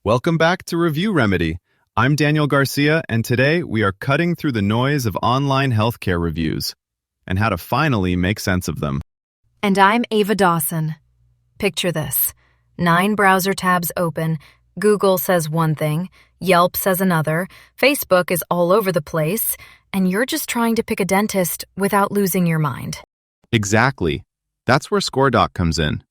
Welcome back to Review Remedy. I'm Daniel Garcia, and today we are cutting through the noise of online healthcare reviews and how to finally make sense of them. And I'm Ava Dawson. Picture this. 9 browser tabs open, Google says one thing, Yelp says another, Facebook is all over the place, and you're just trying to pick a dentist without losing your mind. Exactly. That's where ScoreDoc comes in.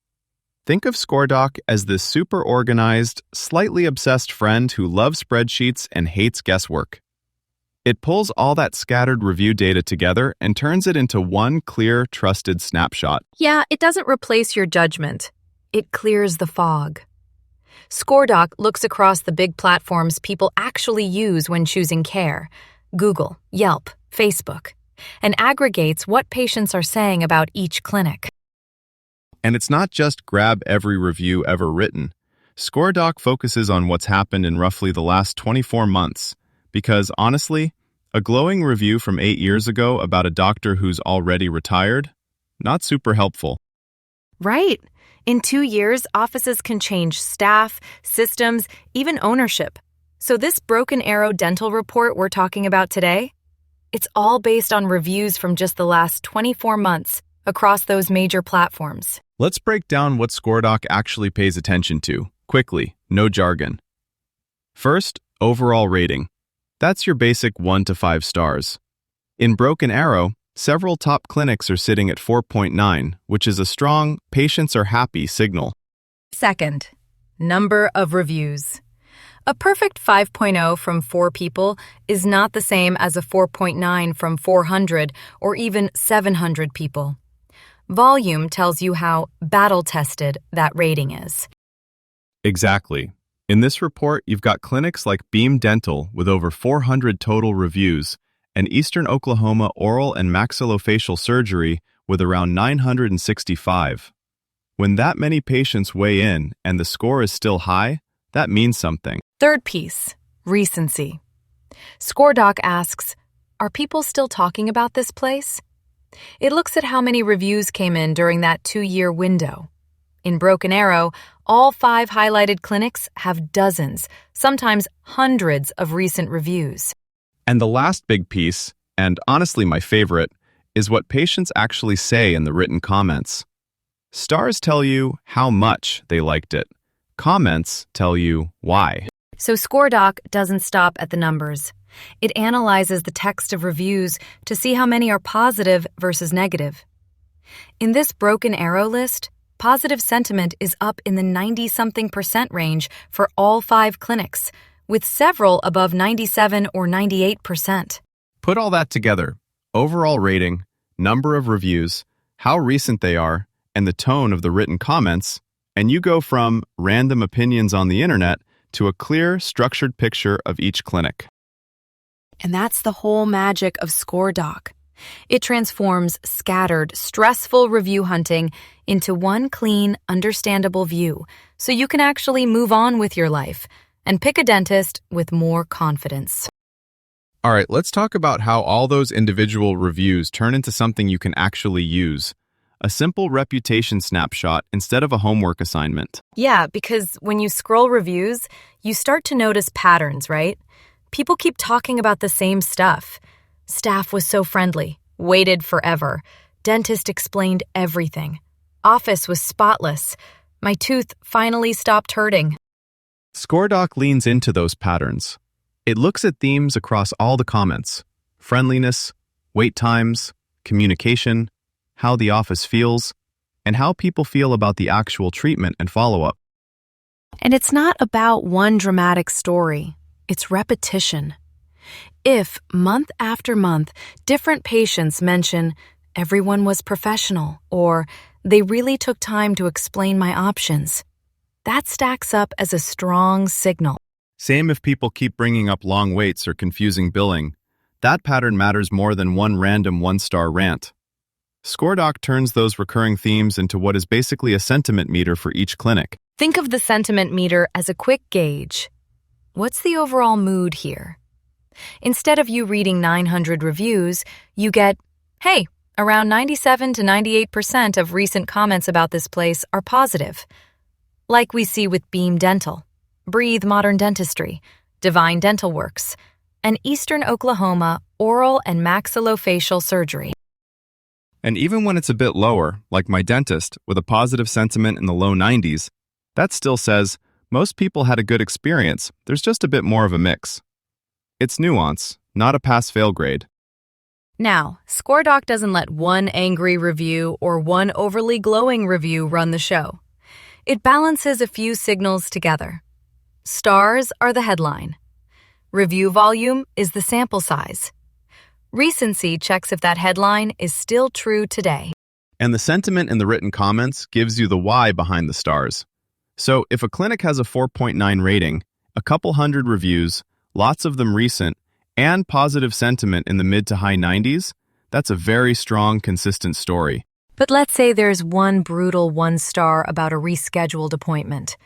Think of ScoreDoc as this super organized, slightly obsessed friend who loves spreadsheets and hates guesswork. It pulls all that scattered review data together and turns it into one clear, trusted snapshot. Yeah, it doesn't replace your judgment. It clears the fog. ScoreDoc looks across the big platforms people actually use when choosing care, Google, Yelp, Facebook, and aggregates what patients are saying about each clinic. And it's not just grab every review ever written. ScoreDoc focuses on what's happened in roughly the last 24 months, because honestly, a glowing review from 8 years ago about a doctor who's already retired, not super helpful. Right. In 2 years, offices can change staff, systems, even ownership. So this Broken Arrow dental report we're talking about today, it's all based on reviews from just the last 24 months across those major platforms. Let's break down what ScoreDoc actually pays attention to, quickly, no jargon. First, overall rating. That's your basic 1 to 5 stars. In Broken Arrow, several top clinics are sitting at 4.9, which is a strong, patients are happy signal. Second, number of reviews. A perfect 5.0 from 4 people is not the same as a 4.9 from 400 or even 700 people. Volume tells you how battle-tested that rating is. Exactly. In this report, you've got clinics like Beam Dental with over 400 total reviews, and Eastern Oklahoma Oral and Maxillofacial Surgery with around 965. When that many patients weigh in and the score is still high, that means something. Third piece, recency. ScoreDoc asks, are people still talking about this place? It looks at how many reviews came in during that 2-year window. In Broken Arrow, all 5 highlighted clinics have dozens, sometimes hundreds of recent reviews. And the last big piece, and honestly my favorite, is what patients actually say in the written comments. Stars tell you how much they liked it. Comments tell you why. So ScoreDoc doesn't stop at the numbers. It analyzes the text of reviews to see how many are positive versus negative. In this Broken Arrow list, positive sentiment is up in the 90-something% range for all 5 clinics, with several above 97 or 98%. Put all that together, overall rating, number of reviews, how recent they are, and the tone of the written comments, and you go from random opinions on the internet to a clear, structured picture of each clinic. And that's the whole magic of ScoreDoc. It transforms scattered, stressful review hunting into one clean, understandable view, so you can actually move on with your life and pick a dentist with more confidence. All right, let's talk about how all those individual reviews turn into something you can actually use. A simple reputation snapshot instead of a homework assignment. Yeah, because when you scroll reviews, you start to notice patterns, right? People keep talking about the same stuff. Staff was so friendly, waited forever. Dentist explained everything. Office was spotless. My tooth finally stopped hurting. ScoreDoc leans into those patterns. It looks at themes across all the comments: friendliness, wait times, communication, how the office feels, and how people feel about the actual treatment and follow-up. And it's not about one dramatic story. It's repetition. If, month after month, different patients mention, everyone was professional, or they really took time to explain my options, that stacks up as a strong signal. Same if people keep bringing up long waits or confusing billing. That pattern matters more than one random 1-star rant. ScoreDoc turns those recurring themes into what is basically a sentiment meter for each clinic. Think of the sentiment meter as a quick gauge. What's the overall mood here? Instead of you reading 900 reviews, you get, hey, around 97 to 98% of recent comments about this place are positive. Like we see with Beam Dental. Breathe Modern Dentistry, Divine Dental Works, and Eastern Oklahoma Oral and Maxillofacial Surgery. And even when it's a bit lower, like my dentist, with a positive sentiment in the low 90s, that still says most people had a good experience. There's just a bit more of a mix. It's nuance, not a pass-fail grade. Now, ScoreDoc doesn't let one angry review or one overly glowing review run the show. It balances a few signals together. Stars are the headline. Review volume is the sample size. Recency checks if that headline is still true today. And the sentiment in the written comments gives you the why behind the stars. So if a clinic has a 4.9 rating, a couple hundred reviews, lots of them recent, and positive sentiment in the mid to high 90s, that's a very strong, consistent story. But let's say there's one brutal one-star about a rescheduled appointment.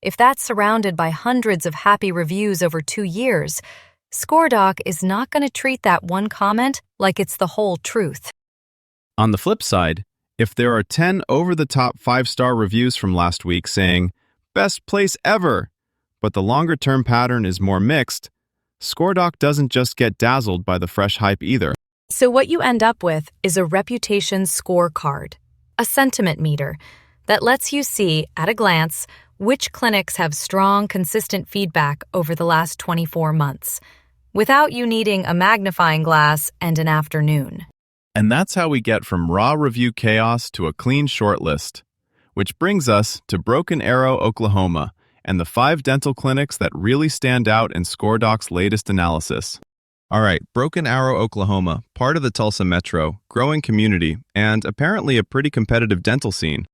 If that's surrounded by hundreds of happy reviews over 2 years, ScoreDoc is not going to treat that one comment like it's the whole truth. On the flip side, if there are 10 over-the-top 5-star reviews from last week saying, "Best place ever," but the longer-term pattern is more mixed, ScoreDoc doesn't just get dazzled by the fresh hype either. So what you end up with is a reputation scorecard, a sentiment meter that lets you see, at a glance, which clinics have strong, consistent feedback over the last 24 months, without you needing a magnifying glass and an afternoon. And that's how we get from raw review chaos to a clean shortlist. Which brings us to Broken Arrow, Oklahoma, and the 5 dental clinics that really stand out in ScoreDoc's latest analysis. All right, Broken Arrow, Oklahoma, part of the Tulsa Metro, growing community, and apparently a pretty competitive dental scene.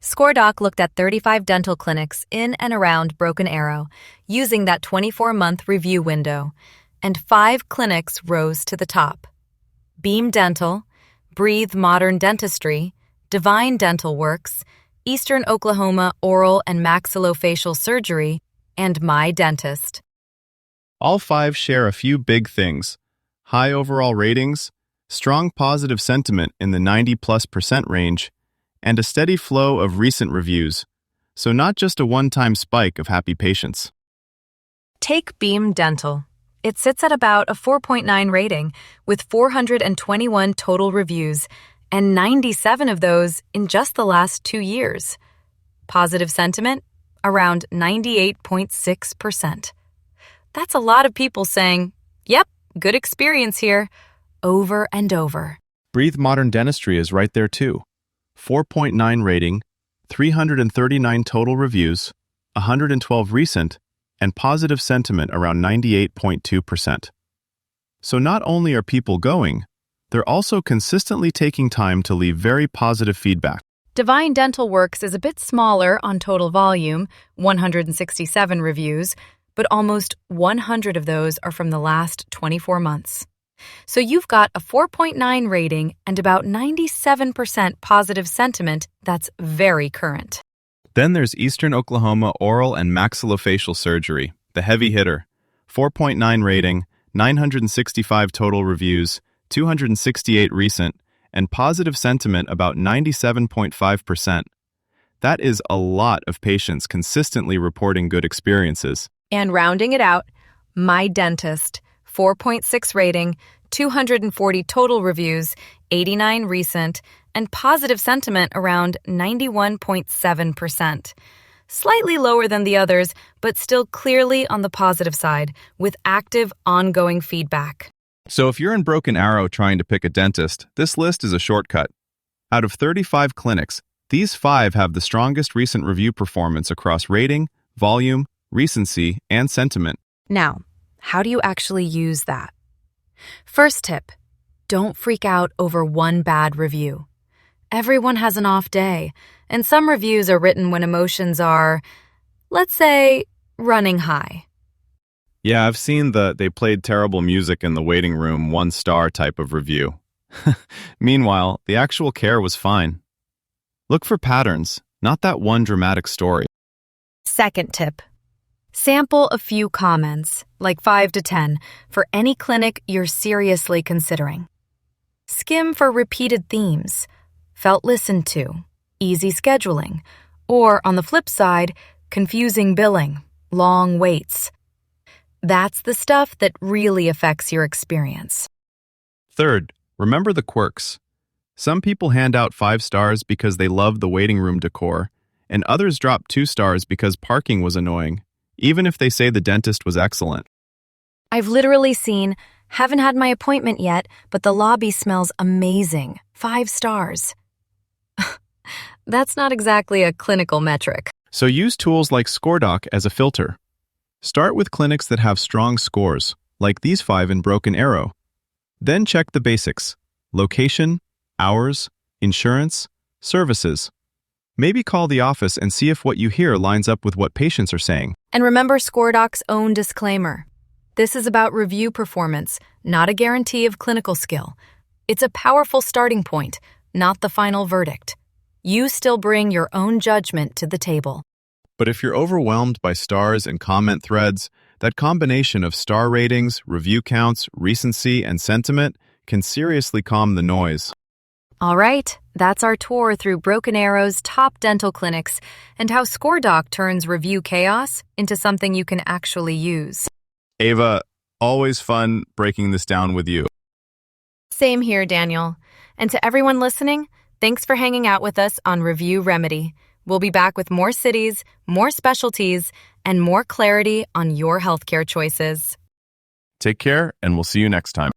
ScoreDoc looked at 35 dental clinics in and around Broken Arrow, using that 24-month review window, and 5 clinics rose to the top. Beam Dental, Breathe Modern Dentistry, Divine Dental Works, Eastern Oklahoma Oral and Maxillofacial Surgery, and My Dentist. All 5 share a few big things: high overall ratings, strong positive sentiment in the 90+% range, and a steady flow of recent reviews, so not just a one-time spike of happy patients. Take Beam Dental. It sits at about a 4.9 rating, with 421 total reviews, and 97 of those in just the last 2 years. Positive sentiment? Around 98.6%. That's a lot of people saying, "Yep, good experience here," over and over. Breathe Modern Dentistry is right there too. 4.9 rating, 339 total reviews, 112 recent, and positive sentiment around 98.2%. So not only are people going, they're also consistently taking time to leave very positive feedback. Divine Dental Works is a bit smaller on total volume, 167 reviews, but almost 100 of those are from the last 24 months. So you've got a 4.9 rating and about 97% positive sentiment that's very current. Then there's Eastern Oklahoma Oral and Maxillofacial Surgery, the heavy hitter. 4.9 rating, 965 total reviews, 268 recent, and positive sentiment about 97.5%. That is a lot of patients consistently reporting good experiences. And rounding it out, My Dentist, 4.6 rating, 240 total reviews, 89 recent, and positive sentiment around 91.7%. Slightly lower than the others, but still clearly on the positive side, with active, ongoing feedback. So if you're in Broken Arrow trying to pick a dentist, this list is a shortcut. Out of 35 clinics, these 5 have the strongest recent review performance across rating, volume, recency, and sentiment. Now, how do you actually use that? First tip, don't freak out over one bad review. Everyone has an off day, and some reviews are written when emotions are, let's say, running high. Yeah, I've seen the "they played terrible music in the waiting room, 1-star" type of review. Meanwhile, the actual care was fine. Look for patterns, not that one dramatic story. Second tip, sample a few comments, like 5 to 10, for any clinic you're seriously considering. Skim for repeated themes, felt listened to, easy scheduling, or on the flip side, confusing billing, long waits. That's the stuff that really affects your experience. Third, remember the quirks. Some people hand out 5 stars because they love the waiting room decor, and others drop 2 stars because parking was annoying, even if they say the dentist was excellent. I've literally seen, haven't had my appointment yet, but the lobby smells amazing. 5 stars. That's not exactly a clinical metric. So use tools like ScoreDoc as a filter. Start with clinics that have strong scores, like these 5 in Broken Arrow. Then check the basics: location, hours, insurance, services. Maybe call the office and see if what you hear lines up with what patients are saying. And remember ScoreDoc's own disclaimer. This is about review performance, not a guarantee of clinical skill. It's a powerful starting point, not the final verdict. You still bring your own judgment to the table. But if you're overwhelmed by stars and comment threads, that combination of star ratings, review counts, recency, and sentiment can seriously calm the noise. All right, that's our tour through Broken Arrow's top dental clinics and how ScoreDoc turns review chaos into something you can actually use. Ava, always fun breaking this down with you. Same here, Daniel. And to everyone listening, thanks for hanging out with us on Review Remedy. We'll be back with more cities, more specialties, and more clarity on your healthcare choices. Take care, and we'll see you next time.